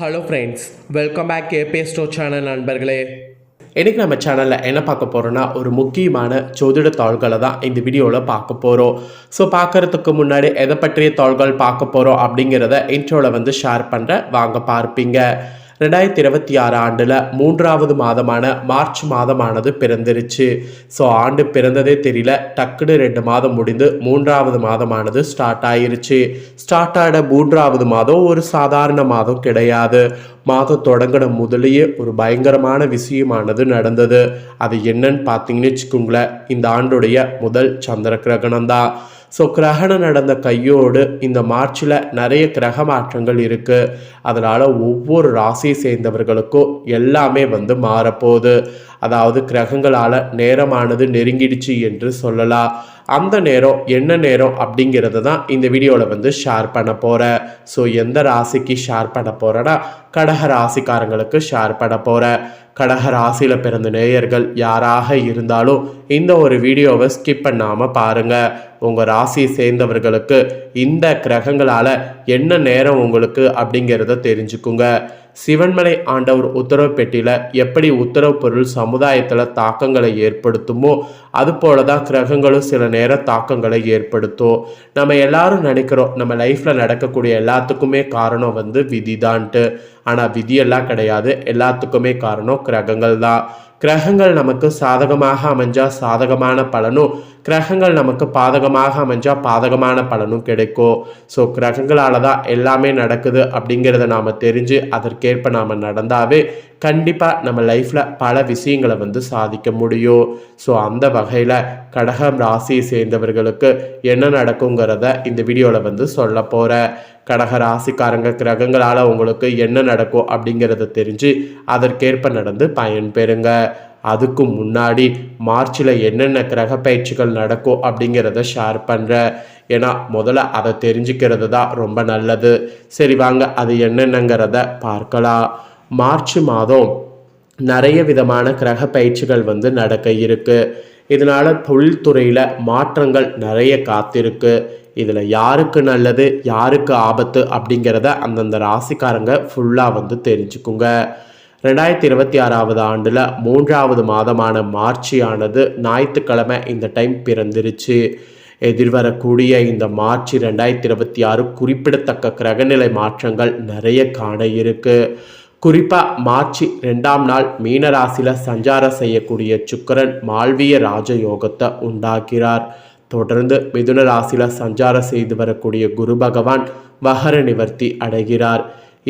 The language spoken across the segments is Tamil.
ஹலோ ஃப்ரெண்ட்ஸ், வெல்கம் பேக் கேபே ஸ்டோர் சேனல் நண்பர்களே. இன்றைக்கி நம்ம சேனலில் என்ன பார்க்க போகிறோன்னா, ஒரு முக்கியமான ஜோதிட தாள்களை தான் இந்த வீடியோவில் பார்க்க போகிறோம். ஸோ பார்க்குறதுக்கு முன்னாடி எதை பற்றிய தாள்கள் பார்க்க போகிறோம் அப்படிங்கிறத இன்ட்ரோவில் ஷேர் பண்ணுறேன், வாங்க பார்ப்பீங்க. 2026 ஆண்டில் 3வது மாதமான மார்ச் மாதமானது பிறந்துருச்சு. ஸோ ஆண்டு பிறந்ததே தெரியல, டக்குன்னு 2 மாதம் முடிந்து 3வது மாதமானது ஸ்டார்ட் ஆயிருச்சு. ஸ்டார்ட் ஆன 3வது மாதம் ஒரு சாதாரண மாதம் கிடையாது. மாதம் தொடங்கின முதலேயே ஒரு பயங்கரமான விஷயமானது நடந்தது. அது என்னன்னு பார்த்தீங்கன்னு வச்சுக்கோங்களேன், இந்த ஆண்டுடைய முதல் சந்திர கிரகணம் தான். ஸோ கிரகணம் நடந்த கையோடு இந்த மார்ச்சில் நிறைய கிரக மாற்றங்கள் இருக்குது. அதனால் ஒவ்வொரு ராசியை சேர்ந்தவர்களுக்கும் எல்லாமே மாறப்போகுது. அதாவது கிரகங்களால் நேரமானது நெருங்கிடுச்சு என்று சொல்லலாம். அந்த நேரம் என்ன நேரம் அப்படிங்கிறத தான் இந்த வீடியோவில் ஷேர் பண்ண போகிறேன். ஸோ எந்த ராசிக்கு ஷேர் பண்ண போகிறேன்னா, கடக ராசிக்காரங்களுக்கு ஷேர் பண்ண போகிறேன். கடக ராசியில் பிறந்த நேயர்கள் யாராக இருந்தாலும் இந்த ஒரு வீடியோவை ஸ்கிப் பண்ணாமல் பாருங்கள். உங்கள் ராசியை சேர்ந்தவர்களுக்கு இந்த கிரகங்களால் என்ன நேரம் உங்களுக்கு அப்படிங்கிறத தெரிஞ்சுக்குங்க. சிவன்மலை ஆண்டவர் உத்தரவு பெட்டியில் எப்படி உத்தரவு பொருள் சமுதாயத்தில் தாக்கங்களை ஏற்படுத்துமோ அது போல தான் கிரகங்களும் சில நேர தாக்கங்களை ஏற்படுத்தும். நம்ம எல்லாரும் நினைக்கிறோம் நம்ம லைஃப்பில் நடக்கக்கூடிய எல்லாத்துக்குமே காரணம் விதி தான்ட்டு. ஆனால் விதியெல்லாம் கிடையாது, எல்லாத்துக்குமே காரணம் கிரகங்கள் தான். கிரகங்கள் நமக்கு சாதகமாக அமைஞ்சால் சாதகமான பலனும், கிரகங்கள் நமக்கு பாதகமாக அமைஞ்சால் பாதகமான பலனும் கிடைக்கும். ஸோ கிரகங்களால் தான் எல்லாமே நடக்குது அப்படிங்கிறத நாம் தெரிஞ்சு அதற்கேற்ப நாம் நடந்தாவே கண்டிப்பாக நம்ம லைஃப்பில் பல விஷயங்களை சாதிக்க முடியும். ஸோ அந்த வகையில் கடகம் ராசியை சேர்ந்தவர்களுக்கு என்ன நடக்குங்கிறத இந்த வீடியோவில் சொல்ல போகிறேன். கடக ராசிக்காரங்க கிரகங்களால் உங்களுக்கு என்ன நடக்கும் அப்படிங்கிறத தெரிஞ்சு அதற்கேற்ப நடந்து பயன்பெறுங்க. அதுக்கு முன்னாடி மார்ச்சில் என்னென்ன கிரக பயிற்சிகள் நடக்கும் அப்படிங்கிறத ஷேர் பண்ணுறேன். ஏன்னா முதல்ல அதை தெரிஞ்சுக்கிறது தான் ரொம்ப நல்லது. சரி வாங்க அது என்னென்னங்கிறத பார்க்கலாம். மார்ச் மாதம் நிறைய விதமான கிரக பயிற்சிகள் நடக்க இருக்குது. இதனால் தொழில்துறையில் மாற்றங்கள் நிறைய காத்திருக்கு. இதில் யாருக்கு நல்லது யாருக்கு ஆபத்து அப்படிங்கிறத அந்தந்த ராசிக்காரங்க ஃபுல்லாக தெரிஞ்சுக்குங்க. 2026 ஆண்டில் 3வது மாதமான மார்ச்சானது ஞாயிற்றுக்கிழமை இந்த டைம் பிறந்துருச்சு. எதிர்வரக்கூடிய இந்த மார்ச் 2026 குறிப்பிடத்தக்க கிரகநிலை மாற்றங்கள் நிறைய காண இருக்கு. குறிப்பாக மார்ச் 2ஆம் நாள் மீனராசியில் சஞ்சாரம் செய்யக்கூடிய சுக்கிரன் மால்விய ராஜயோகத்தை உண்டாக்கிறார். தொடர்ந்து மிதுன ராசியில் சஞ்சாரம் செய்து வரக்கூடிய குரு பகவான் வகர நிவர்த்தி அடைகிறார்.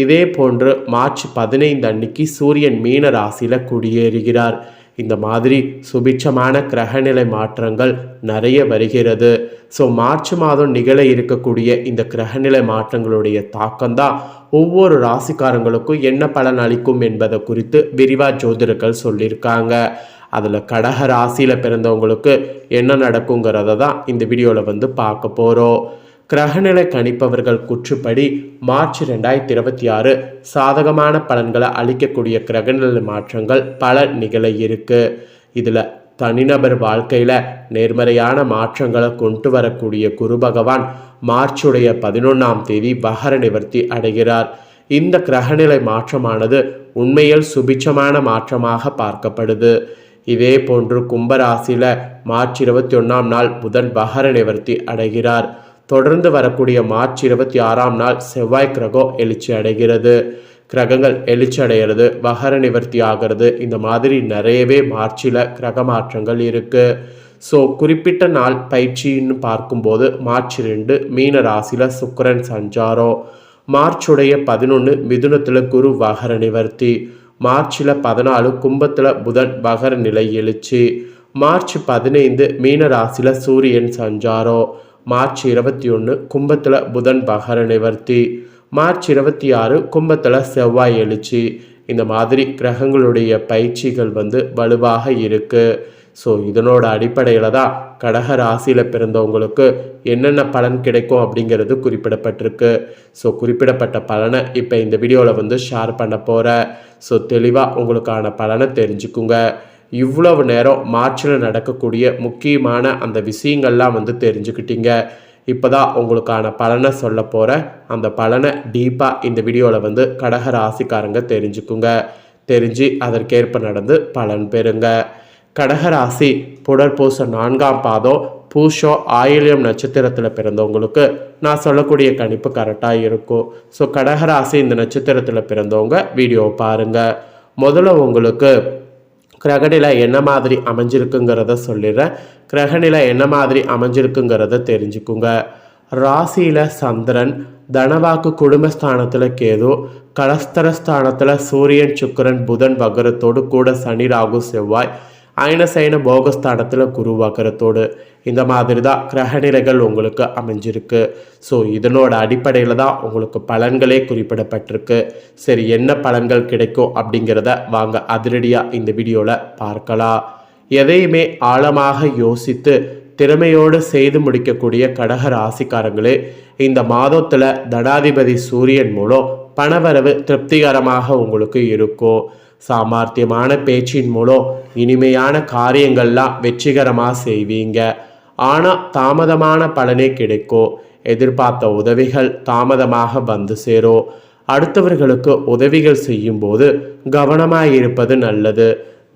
இதே போன்று மார்ச் 15 அன்னைக்கு சூரியன் மீன ராசியில் குடியேறுகிறார். இந்த மாதிரி சுபிட்சமான கிரகநிலை மாற்றங்கள் நிறைய வருகிறது. ஸோ மார்ச் மாதம் நிகழ இருக்கக்கூடிய இந்த கிரகநிலை மாற்றங்களுடைய தாக்கம்தான் ஒவ்வொரு ராசிக்காரங்களுக்கும் என்ன பலன் அளிக்கும் என்பதை குறித்து விரிவாக ஜோதிடர்கள் சொல்லியிருக்காங்க. அதில் கடக ராசியில் பிறந்தவங்களுக்கு என்ன நடக்குங்கிறத தான் இந்த வீடியோவில் பார்க்க போகிறோம். கிரகநிலை கணிப்பவர்கள் கூற்றுப்படி மார்ச் 2026 சாதகமான பலன்களை அளிக்கக்கூடிய கிரகநிலை மாற்றங்கள் பல நிகழ இருக்கு. இதில் தனிநபர் வாழ்க்கையில் நேர்மறையான மாற்றங்களை கொண்டு வரக்கூடிய குரு பகவான் மார்ச்சுடைய 11ஆம் தேதி வகர நிவர்த்தி அடைகிறார். இந்த கிரகநிலை மாற்றமானது உண்மையில் சுபிட்சமான மாற்றமாக பார்க்கப்படுது. இதே போன்று கும்பராசியில் மார்ச் 21ஆம் நாள் புதன் வகர நிவர்த்தி அடைகிறார். தொடர்ந்து வரக்கூடிய மார்ச் 26ஆம் நாள் செவ்வாய் கிரகம் எழுச்சி அடைகிறது. கிரகங்கள் எழுச்சி அடைகிறது, வகர நிவர்த்தி ஆகிறது. இந்த மாதிரி நிறையவே மார்ச்சில் கிரக மாற்றங்கள் இருக்குது. ஸோ குறிப்பிட்ட நாள் பயிற்சின்னு பார்க்கும்போது மார்ச் 2 மீன ராசியில் சுக்கிரன் சஞ்சாரம், மார்ச்சுடைய 11 மிதுனத்தில் குரு வகர நிவர்த்தி, மார்ச்சில் 14 கும்பத்தில் புதன் வகர நிலை எழுச்சி, மார்ச் 15 மீன ராசியில் சூரியன் சஞ்சாரம், மார்ச் 21 கும்பத்தில் புதன் வகர நிவர்த்தி, மார்ச் 26 கும்பத்தில் செவ்வாய் எழுச்சி. இந்த மாதிரி கிரகங்களுடைய பயிற்சிகள் வலுவாக இருக்குது. ஸோ இதனோட அடிப்படையில் தான் கடக ராசியில் பிறந்தவங்களுக்கு என்னென்ன பலன் கிடைக்கும் அப்படிங்கிறது குறிப்பிடப்பட்டிருக்கு. ஸோ குறிப்பிடப்பட்ட பலனை இப்போ இந்த வீடியோவில் ஷேர் பண்ண போகிறேன். ஸோ தெளிவாக உங்களுக்கான பலனை தெரிஞ்சுக்குங்க. இவ்வளவு நேரம் மார்ச்சில் நடக்கக்கூடிய முக்கியமான அந்த விஷயங்கள்லாம் தெரிஞ்சுக்கிட்டீங்க. இப்போ தான் உங்களுக்கான பலனை சொல்ல போகிறேன். அந்த பலனை டீப்பாக இந்த வீடியோவில் வந்து கடக ராசிக்காரங்க தெரிஞ்சுக்குங்க. தெரிஞ்சு அதற்கேற்ப நடந்து பலன் பெறுங்க. கடகராசி புனர்பூச 4ஆம் பாதம் பூஷம் ஆயில்யம் நட்சத்திரத்தில் பிறந்தவங்களுக்கு நான் சொல்லக்கூடிய கணிப்பு கரெக்டாக இருக்கும். ஸோ கடகராசி இந்த நட்சத்திரத்தில் பிறந்தவங்க வீடியோ பாருங்கள். முதல்ல உங்களுக்கு கிரகநிலை என்ன மாதிரி அமைஞ்சிருக்குங்கிறத சொல்லிடுறேன். கிரகநிலை என்ன மாதிரி அமைஞ்சிருக்குங்கிறத தெரிஞ்சுக்குங்க. ராசியில் சந்திரன், தனவாக்கு குடும்பஸ்தானத்தில் கேது, கலஸ்தரஸ்தானத்தில் சூரியன், சுக்கிரன், புதன் வக்கரத்தோடு கூட சனி, ராகு, செவ்வாய், அயனசயன போகஸ்தானத்தில் குரு வக்கரத்தோடு இந்த மாதிரி தான் கிரகநிலைகள் உங்களுக்கு அமைஞ்சிருக்கு. ஸோ இதனோட அடிப்படையில் தான் உங்களுக்கு பலன்களே குறிப்பிடப்பட்டிருக்கு. சரி, என்ன பலன்கள் கிடைக்கும் அப்படிங்கிறத வாங்க அதிரடியாக இந்த வீடியோவில் பார்க்கலாம். எதையுமே ஆழமாக யோசித்து திறமையோடு செய்து முடிக்கக்கூடிய கடக ராசிக்காரங்களே, இந்த மாதத்தில் தனாதிபதி சூரியன் மூலம் பணவரவு திருப்திகரமாக உங்களுக்கு இருக்கும். சாமர்த்தியமான பேச்சின் மூலம் இனிமையான காரியங்கள்லாம் வெற்றிகரமாக செய்வீங்க. ஆனால் தாமதமான பலனே கிடைக்கும். எதிர்பார்த்த உதவிகள் தாமதமாக வந்து சேரும். அடுத்தவர்களுக்கு உதவிகள் செய்யும்போது கவனமாக இருப்பது நல்லது.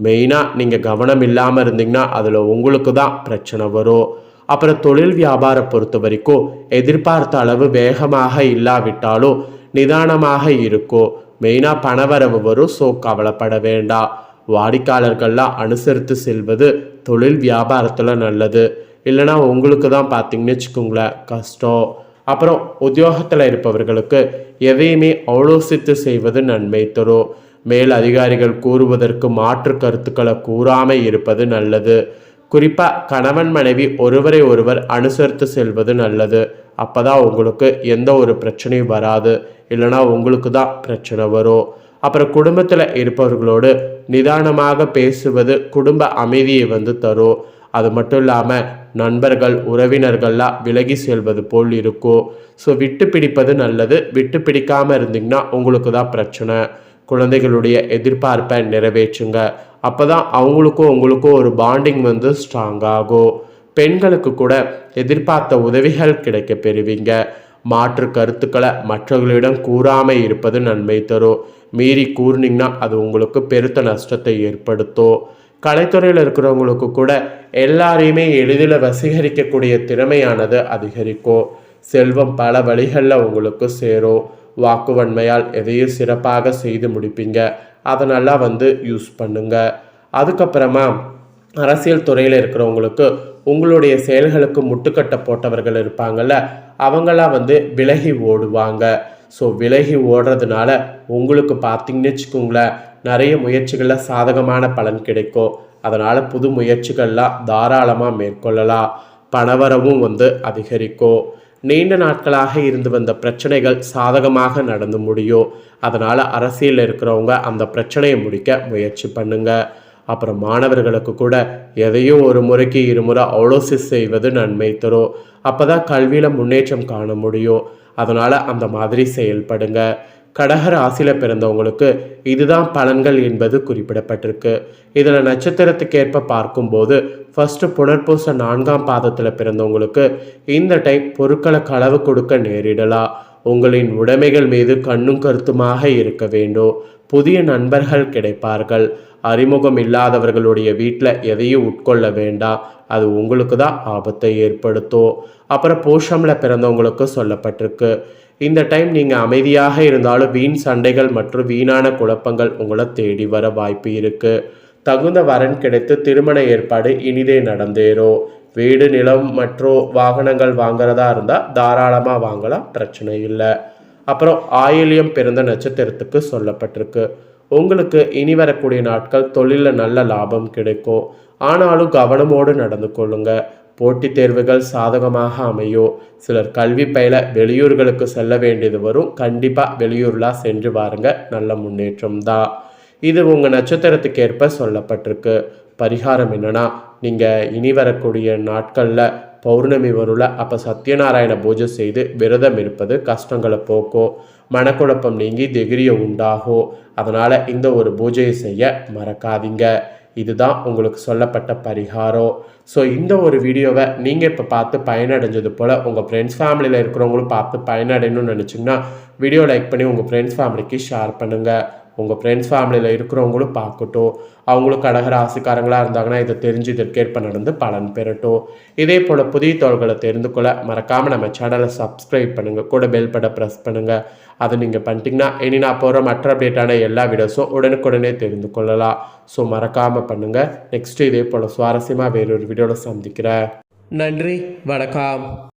மெயினாக நீங்கள் கவனம் இல்லாமல் இருந்தீங்கன்னா அதில் உங்களுக்கு தான் பிரச்சனை வரும். அப்புறம் தொழில் வியாபாரம் பொறுத்த வரைக்கும் எதிர்பார்த்த அளவு வேகமாக இல்லாவிட்டாலும் நிதானமாக இருக்கும். மெயினாக பணவரவு வரும். ஸோ கவலைப்பட வேண்டாம். வாடிக்கையாளர்கள்லாம் அனுசரித்து செல்வது தொழில் வியாபாரத்தில் நல்லது. இல்லைனா உங்களுக்கு தான் பார்த்தீங்கன்னு வச்சுக்கோங்களேன் கஷ்டம். அப்புறம் உத்தியோகத்தில் இருப்பவர்களுக்கு எதையுமே ஆலோசித்து செய்வது நன்மை தரும். மேல் அதிகாரிகள் கூறுவதற்கு மாற்று கருத்துக்களை கூறாமல் இருப்பது நல்லது. குறிப்பாக கணவன் மனைவி ஒருவரை ஒருவர் அனுசரித்து செல்வது நல்லது. அப்போ தான் உங்களுக்கு எந்த ஒரு பிரச்சனையும் வராது. இல்லைனா உங்களுக்கு தான் பிரச்சனை வரும். அப்புறம் குடும்பத்தில் இருப்பவர்களோடு நிதானமாக பேசுவது குடும்ப அமைதியை வந்து தரும். அது மட்டும் இல்லாமல் நண்பர்கள் உறவினர்கள்லாம் விலகி செல்வது போல் இருக்கும். ஸோ விட்டு பிடிப்பது நல்லது. விட்டு பிடிக்காமல் இருந்தீங்கன்னா உங்களுக்கு தான் பிரச்சனை. குழந்தைகளுடைய எதிர்பார்ப்பை நிறைவேற்றுங்க. அப்போ தான் அவங்களுக்கும் உங்களுக்கும் ஒரு பாண்டிங் வந்து ஸ்ட்ராங் ஆகும். பெண்களுக்கு கூட எதிர்பார்த்த உதவிகள் கிடைக்க பெறுவீங்க. மாற்று கருத்துக்களை மற்றவர்களிடம் கூறாமல் இருப்பது நன்மை தரும். மீறி கூறினீங்கன்னா அது உங்களுக்கு பெருத்த நஷ்டத்தை ஏற்படுத்தும். கலைத்துறையில் இருக்கிறவங்களுக்கு கூட எல்லாரையுமே எளிதில் வசீகரிக்கக்கூடிய திறமையானது அதிகரிக்கும். செல்வம் பல வழிகளில் உங்களுக்கு சேரும். வாக்குவன்மையால் எதையும் சிறப்பாக செய்து முடிப்பீங்க. அதனெல்லாம் வந்து யூஸ் பண்ணுங்க. அதுக்கப்புறமா அரசியல் துறையில் இருக்கிறவங்களுக்கு உங்களுடைய செயல்களுக்கு முட்டுக்கட்டை போட்டவர்கள் இருப்பாங்கள்ல, அவங்களாம் வந்து விலகி ஓடுவாங்க. ஸோ விலகி ஓடுறதுனால உங்களுக்கு பார்த்தீங்கன்னு வச்சுக்கோங்களேன் நிறைய முயற்சிகளில் சாதகமான பலன் கிடைக்கும். அதனால் புது முயற்சிகள்லாம் தாராளமாக மேற்கொள்ளலாம். பணவரவும் வந்து அதிகரிக்கும். நீண்ட நாட்களாக இருந்து வந்த பிரச்சனைகள் சாதகமாக நடந்து முடியும். அதனால் அரசியலில் இருக்கிறவங்க அந்த பிரச்சனையை முடிக்க முயற்சி பண்ணுங்க. அப்புறம் மாணவர்களுக்கு கூட எதையும் ஒரு முறைக்கு இருமுறை ஆலோசி செய்வது நன்மை தரும். அப்போ தான் கல்வியில் முன்னேற்றம் காண முடியும். அதனால் அந்த மாதிரி செயல்படுங்க. கடக ராசியில் பிறந்தவங்களுக்கு இதுதான் பலன்கள் என்பது குறிப்பிடப்பட்டிருக்கு. இதில் நட்சத்திரத்துக்கேற்ப பார்க்கும்போது ஃபஸ்ட்டு புனர்பூச 4ஆம் பாதத்தில் பிறந்தவங்களுக்கு இந்த டைம் பொருட்களை களவு கொடுக்க நேரிடலாம். உங்களின் உடைமைகள் மீது கண்ணும் கருத்துமாக இருக்க வேண்டும். புதிய நண்பர்கள் கிடைப்பார்கள். அறிமுகம் இல்லாதவர்களுடைய வீட்டில் எதையும் உட்கொள்ள வேண்டாம். அது உங்களுக்கு தான் ஆபத்தை ஏற்படுத்தும். அப்புறம் பூஷமில் பிறந்தவங்களுக்கு சொல்லப்பட்டிருக்கு இந்த டைம் நீங்கள் அமைதியாக இருந்தாலும் வீண் சண்டைகள் மற்றும் வீணான குழப்பங்கள் உங்களை தேடி வர வாய்ப்பு இருக்குது. தகுந்த வரன் கிடைத்து திருமண ஏற்பாடு இனிதே நடந்தேறும். வீடு, நிலம் மற்றும் வாகனங்கள் வாங்குறதா இருந்தால் தாராளமாக வாங்கலாம், பிரச்சனை இல்லை. அப்புறம் ஆயில்யம் பிறந்த நட்சத்திரத்துக்கு சொல்லப்பட்டிருக்கு உங்களுக்கு இனி வரக்கூடிய நாட்கள் தொழிலில் நல்ல லாபம் கிடைக்கும். ஆனாலும் கவனமோடு நடந்து கொள்ளுங்க. போட்டித் தேர்வுகள் சாதகமாக அமையும். சிலர் கல்வி பயில வெளியூர்களுக்கு செல்ல வேண்டியது வரும். கண்டிப்பாக வெளியூர்லாம் சென்று பாருங்க, நல்ல முன்னேற்றம் தான். இது உங்கள் நட்சத்திரத்துக்கு ஏற்ப சொல்லப்பட்டிருக்கு. பரிகாரம் என்னன்னா, நீங்கள் இனி வரக்கூடிய நாட்களில் பௌர்ணமி வரும்ல, அப்போ சத்யநாராயண பூஜை செய்து விரதம் இருப்பது கஷ்டங்களை போக்கும், மனக்குழப்பம் நீங்கி திகிரிய உண்டாகும். அதனால் இந்த ஒரு பூஜையை செய்ய மறக்காதீங்க. இதுதான் உங்களுக்கு சொல்லப்பட்ட பரிகாரம். ஸோ இந்த ஒரு வீடியோவை நீங்கள் இப்போ பார்த்து பயனடைஞ்சது போல் உங்கள் ஃப்ரெண்ட்ஸ் ஃபேமிலியில் இருக்கிறவங்களும் பார்த்து பயனடையணும்னு நினச்சிங்கன்னா வீடியோ லைக் பண்ணி உங்கள் ஃப்ரெண்ட்ஸ் ஃபேமிலிக்கு ஷேர் பண்ணுங்கள். உங்கள் ஃப்ரெண்ட்ஸ் ஃபேமிலியில் இருக்கிறவங்களும் பார்க்கட்டும். அவங்களும் கடகராசிக்காரங்களாக இருந்தாங்கன்னா இதை தெரிஞ்சு இதற்கேற்ப நடந்து பலன் பெறட்டும். இதே போல் புதிய தகவல்களை தெரிந்து கொள்ள மறக்காமல் நம்ம சேனலை சப்ஸ்கிரைப் பண்ணுங்கள், கூட பெல் பட்டனை ப்ரெஸ் பண்ணுங்கள். அதை நீங்கள் பண்ணிட்டீங்கன்னா இனி நான் போகிற மற்ற அப்டேட்டான எல்லா வீடியோஸும் உடனுக்குடனே தெரிந்து கொள்ளலாம். ஸோ மறக்காமல் பண்ணுங்கள். நெக்ஸ்ட்டு இதே போல் சுவாரஸ்யமாக வேறொரு வீடியோவில் சந்திக்கிறேன். நன்றி, வணக்கம்.